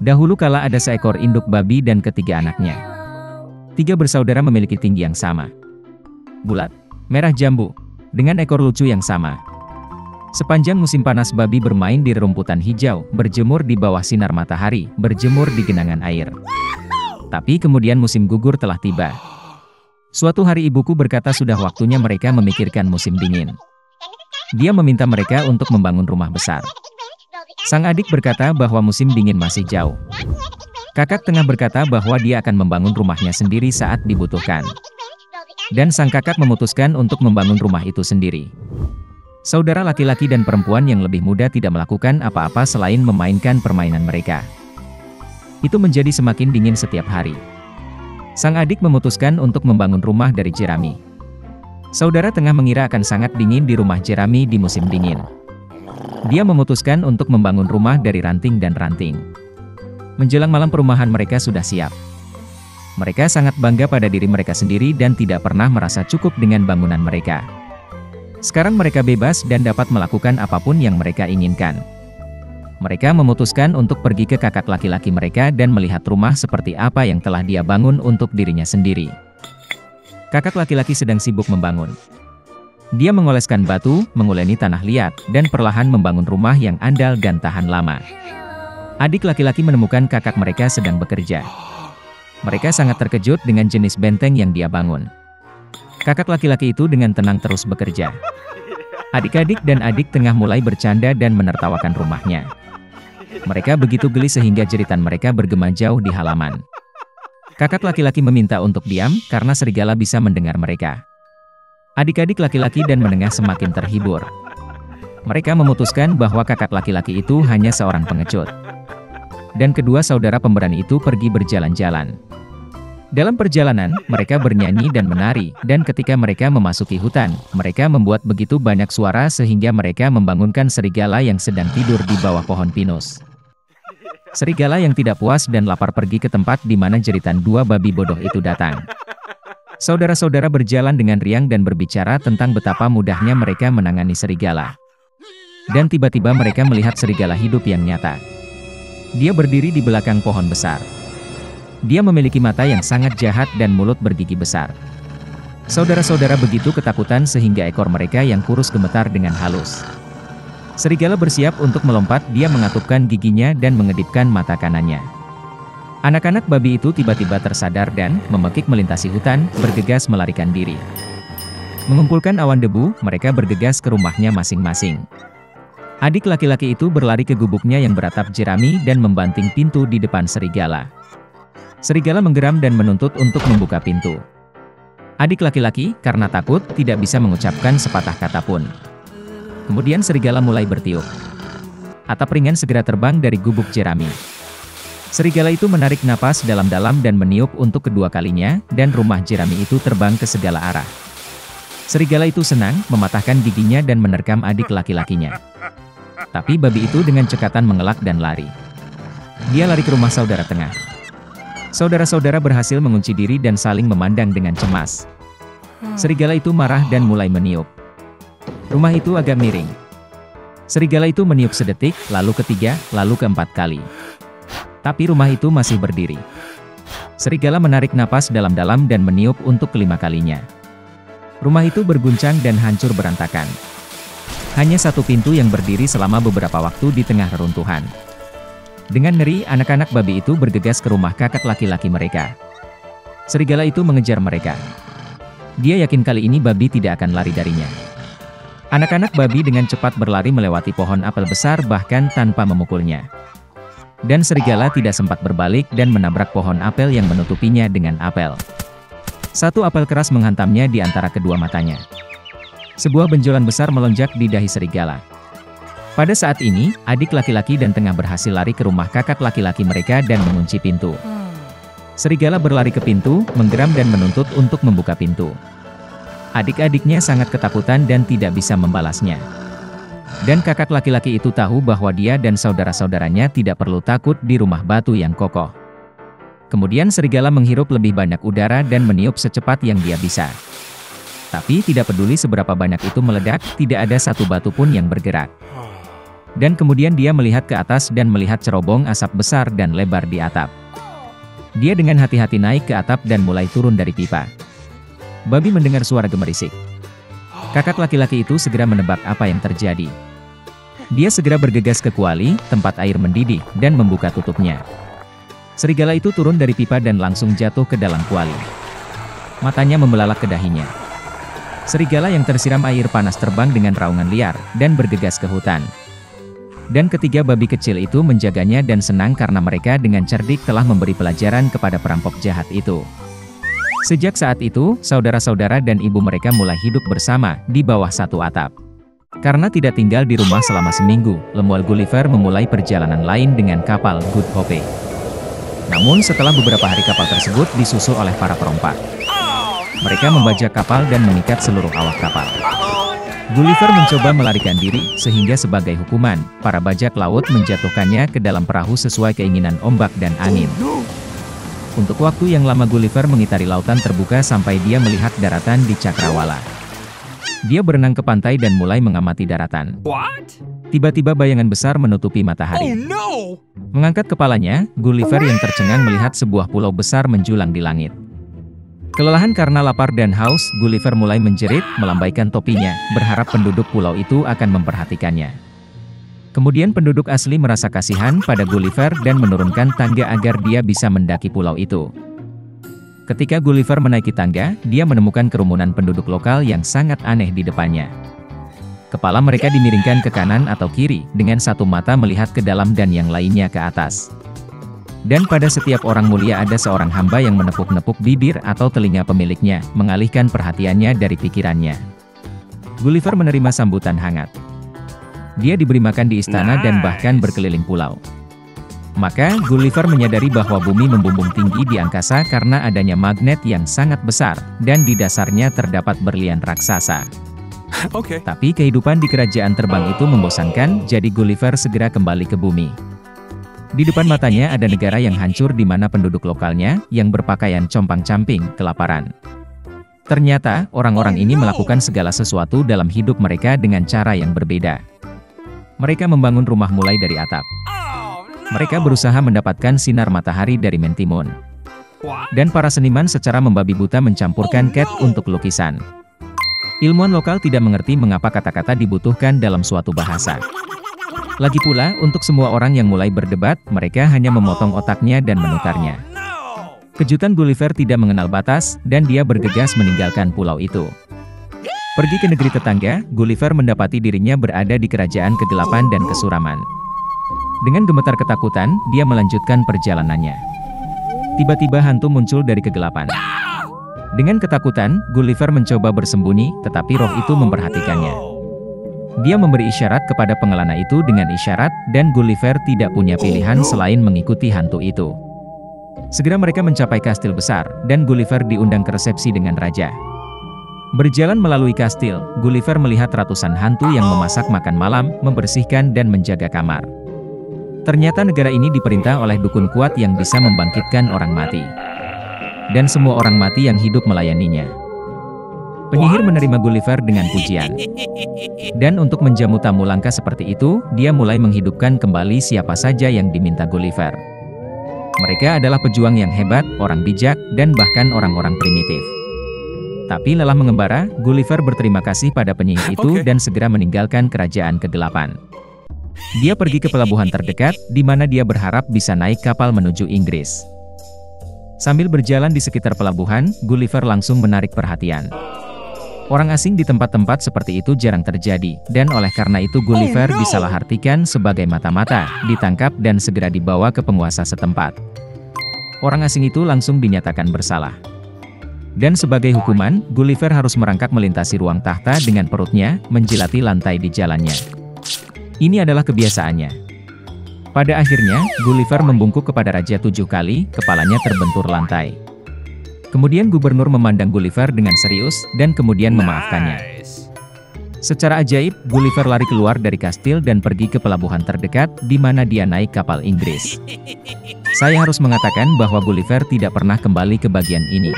Dahulu kala ada seekor induk babi dan ketiga anaknya. Tiga bersaudara memiliki tinggi yang sama. Bulat, merah jambu, dengan ekor lucu yang sama. Sepanjang musim panas babi bermain di rerumputan hijau, berjemur di bawah sinar matahari, berjemur di genangan air. Tapi kemudian musim gugur telah tiba. Suatu hari ibuku berkata sudah waktunya mereka memikirkan musim dingin. Dia meminta mereka untuk membangun rumah besar. Sang adik berkata bahwa musim dingin masih jauh. Kakak tengah berkata bahwa dia akan membangun rumahnya sendiri saat dibutuhkan. Dan sang kakak memutuskan untuk membangun rumah itu sendiri. Saudara laki-laki dan perempuan yang lebih muda tidak melakukan apa-apa selain memainkan permainan mereka. Itu menjadi semakin dingin setiap hari. Sang adik memutuskan untuk membangun rumah dari jerami. Saudara tengah mengira akan sangat dingin di rumah jerami di musim dingin. Dia memutuskan untuk membangun rumah dari ranting dan ranting. Menjelang malam perumahan mereka sudah siap. Mereka sangat bangga pada diri mereka sendiri dan tidak pernah merasa cukup dengan bangunan mereka. Sekarang mereka bebas dan dapat melakukan apapun yang mereka inginkan. Mereka memutuskan untuk pergi ke kakak laki-laki mereka dan melihat rumah seperti apa yang telah dia bangun untuk dirinya sendiri. Kakak laki-laki sedang sibuk membangun. Dia mengoleskan batu, menguleni tanah liat, dan perlahan membangun rumah yang andal dan tahan lama. Adik laki-laki menemukan kakak mereka sedang bekerja. Mereka sangat terkejut dengan jenis benteng yang dia bangun. Kakak laki-laki itu dengan tenang terus bekerja. Adik-adik dan adik tengah mulai bercanda dan menertawakan rumahnya. Mereka begitu geli sehingga jeritan mereka bergema jauh di halaman. Kakak laki-laki meminta untuk diam karena serigala bisa mendengar mereka. Adik-adik laki-laki dan menengah semakin terhibur. Mereka memutuskan bahwa kakak laki-laki itu hanya seorang pengecut. Dan kedua saudara pemberani itu pergi berjalan-jalan. Dalam perjalanan, mereka bernyanyi dan menari, dan ketika mereka memasuki hutan, mereka membuat begitu banyak suara sehingga mereka membangunkan serigala yang sedang tidur di bawah pohon pinus. Serigala yang tidak puas dan lapar pergi ke tempat di mana jeritan dua babi bodoh itu datang. Saudara-saudara berjalan dengan riang dan berbicara tentang betapa mudahnya mereka menangani serigala. Dan tiba-tiba mereka melihat serigala hidup yang nyata. Dia berdiri di belakang pohon besar. Dia memiliki mata yang sangat jahat dan mulut bergigi besar. Saudara-saudara begitu ketakutan sehingga ekor mereka yang kurus gemetar dengan halus. Serigala bersiap untuk melompat, dia mengatupkan giginya dan mengedipkan mata kanannya. Anak-anak babi itu tiba-tiba tersadar dan, memekik melintasi hutan, bergegas melarikan diri. Mengumpulkan awan debu, mereka bergegas ke rumahnya masing-masing. Adik laki-laki itu berlari ke gubuknya yang beratap jerami dan membanting pintu di depan serigala. Serigala menggeram dan menuntut untuk membuka pintu. Adik laki-laki, karena takut, tidak bisa mengucapkan sepatah kata pun. Kemudian serigala mulai bertiup. Atap ringan segera terbang dari gubuk jerami. Serigala itu menarik napas dalam-dalam dan meniup untuk kedua kalinya, dan rumah jerami itu terbang ke segala arah. Serigala itu senang, mematahkan giginya dan menerkam adik laki-lakinya. Tapi babi itu dengan cekatan mengelak dan lari. Dia lari ke rumah saudara tengah. Saudara-saudara berhasil mengunci diri dan saling memandang dengan cemas. Serigala itu marah dan mulai meniup. Rumah itu agak miring. Serigala itu meniup sedetik, lalu ketiga, lalu keempat kali. Tapi rumah itu masih berdiri. Serigala menarik napas dalam-dalam dan meniup untuk kelima kalinya. Rumah itu berguncang dan hancur berantakan. Hanya satu pintu yang berdiri selama beberapa waktu di tengah reruntuhan. Dengan ngeri, anak-anak babi itu bergegas ke rumah kakak laki-laki mereka. Serigala itu mengejar mereka. Dia yakin kali ini babi tidak akan lari darinya. Anak-anak babi dengan cepat berlari melewati pohon apel besar bahkan tanpa memukulnya. Dan serigala tidak sempat berbalik dan menabrak pohon apel yang menutupinya dengan apel. Satu apel keras menghantamnya di antara kedua matanya. Sebuah benjolan besar melonjak di dahi serigala. Pada saat ini, adik laki-laki dan tengah berhasil lari ke rumah kakak laki-laki mereka dan mengunci pintu. Serigala berlari ke pintu, menggeram dan menuntut untuk membuka pintu. Adik-adiknya sangat ketakutan dan tidak bisa membalasnya. Dan kakak laki-laki itu tahu bahwa dia dan saudara-saudaranya tidak perlu takut di rumah batu yang kokoh. Kemudian serigala menghirup lebih banyak udara dan meniup secepat yang dia bisa. Tapi tidak peduli seberapa banyak itu meledak, tidak ada satu batu pun yang bergerak. Dan kemudian dia melihat ke atas dan melihat cerobong asap besar dan lebar di atap. Dia dengan hati-hati naik ke atap dan mulai turun dari pipa. Babi mendengar suara gemerisik. Kakak laki-laki itu segera menebak apa yang terjadi. Dia segera bergegas ke kuali, tempat air mendidih, dan membuka tutupnya. Serigala itu turun dari pipa dan langsung jatuh ke dalam kuali. Matanya membelalak ke dahinya. Serigala yang tersiram air panas terbang dengan raungan liar, dan bergegas ke hutan. Dan ketiga babi kecil itu menjaganya dan senang karena mereka dengan cerdik telah memberi pelajaran kepada perampok jahat itu. Sejak saat itu, saudara-saudara dan ibu mereka mulai hidup bersama di bawah satu atap. Karena tidak tinggal di rumah selama seminggu, Lemuel Gulliver memulai perjalanan lain dengan kapal Good Hope. Namun setelah beberapa hari kapal tersebut disusul oleh para perompak. Mereka membajak kapal dan mengikat seluruh awak kapal. Gulliver mencoba melarikan diri, sehingga sebagai hukuman, para bajak laut menjatuhkannya ke dalam perahu sesuai keinginan ombak dan angin. Untuk waktu yang lama Gulliver mengitari lautan terbuka sampai dia melihat daratan di Cakrawala. Dia berenang ke pantai dan mulai mengamati daratan. Tiba-tiba bayangan besar menutupi matahari. Mengangkat kepalanya, Gulliver yang tercengang melihat sebuah pulau besar menjulang di langit. Kelelahan karena lapar dan haus, Gulliver mulai menjerit, melambaikan topinya, berharap penduduk pulau itu akan memperhatikannya. Kemudian penduduk asli merasa kasihan pada Gulliver dan menurunkan tangga agar dia bisa mendaki pulau itu. Ketika Gulliver menaiki tangga, dia menemukan kerumunan penduduk lokal yang sangat aneh di depannya. Kepala mereka dimiringkan ke kanan atau kiri, dengan satu mata melihat ke dalam dan yang lainnya ke atas. Dan pada setiap orang mulia ada seorang hamba yang menepuk-nepuk bibir atau telinga pemiliknya, mengalihkan perhatiannya dari pikirannya. Gulliver menerima sambutan hangat. Dia diberi makan di istana dan bahkan berkeliling pulau. Maka, Gulliver menyadari bahwa bumi membumbung tinggi di angkasa karena adanya magnet yang sangat besar, dan di dasarnya terdapat berlian raksasa. Tapi kehidupan di kerajaan terbang itu membosankan, jadi Gulliver segera kembali ke bumi. Di depan matanya ada negara yang hancur di mana penduduk lokalnya, yang berpakaian compang-camping, kelaparan. Ternyata, orang-orang ini melakukan segala sesuatu dalam hidup mereka dengan cara yang berbeda. Mereka membangun rumah mulai dari atap. Mereka berusaha mendapatkan sinar matahari dari mentimun. Dan para seniman secara membabi buta mencampurkan cat untuk lukisan. Ilmuwan lokal tidak mengerti mengapa kata-kata dibutuhkan dalam suatu bahasa. Lagi pula, untuk semua orang yang mulai berdebat, mereka hanya memotong otaknya dan menukarnya. Kejutan Gulliver tidak mengenal batas, dan dia bergegas meninggalkan pulau itu. Pergi ke negeri tetangga, Gulliver mendapati dirinya berada di kerajaan kegelapan dan kesuraman. Dengan gemetar ketakutan, dia melanjutkan perjalanannya. Tiba-tiba hantu muncul dari kegelapan. Dengan ketakutan, Gulliver mencoba bersembunyi, tetapi roh itu memperhatikannya. Dia memberi isyarat kepada pengelana itu dengan isyarat, dan Gulliver tidak punya pilihan selain mengikuti hantu itu. Segera mereka mencapai kastil besar, dan Gulliver diundang ke resepsi dengan raja. Berjalan melalui kastil, Gulliver melihat ratusan hantu yang memasak makan malam, membersihkan dan menjaga kamar. Ternyata negara ini diperintah oleh dukun kuat yang bisa membangkitkan orang mati. Dan semua orang mati yang hidup melayaninya. Penyihir menerima Gulliver dengan pujian. Dan untuk menjamu tamu langka seperti itu, dia mulai menghidupkan kembali siapa saja yang diminta Gulliver. Mereka adalah pejuang yang hebat, orang bijak, dan bahkan orang-orang primitif. Tapi lelah mengembara, Gulliver berterima kasih pada penyihir itu dan segera meninggalkan kerajaan kegelapan. Dia pergi ke pelabuhan terdekat, di mana dia berharap bisa naik kapal menuju Inggris. Sambil berjalan di sekitar pelabuhan, Gulliver langsung menarik perhatian. Orang asing di tempat-tempat seperti itu jarang terjadi, dan oleh karena itu Gulliver disalahartikan sebagai mata-mata, ditangkap dan segera dibawa ke penguasa setempat. Orang asing itu langsung dinyatakan bersalah. Dan sebagai hukuman, Gulliver harus merangkak melintasi ruang tahta dengan perutnya, menjilati lantai di jalannya. Ini adalah kebiasaannya. Pada akhirnya, Gulliver membungkuk kepada raja 7 kali, kepalanya terbentur lantai. Kemudian gubernur memandang Gulliver dengan serius, dan kemudian memaafkannya. Secara ajaib, Gulliver lari keluar dari kastil dan pergi ke pelabuhan terdekat, di mana dia naik kapal Inggris. Saya harus mengatakan bahwa Gulliver tidak pernah kembali ke bagian ini.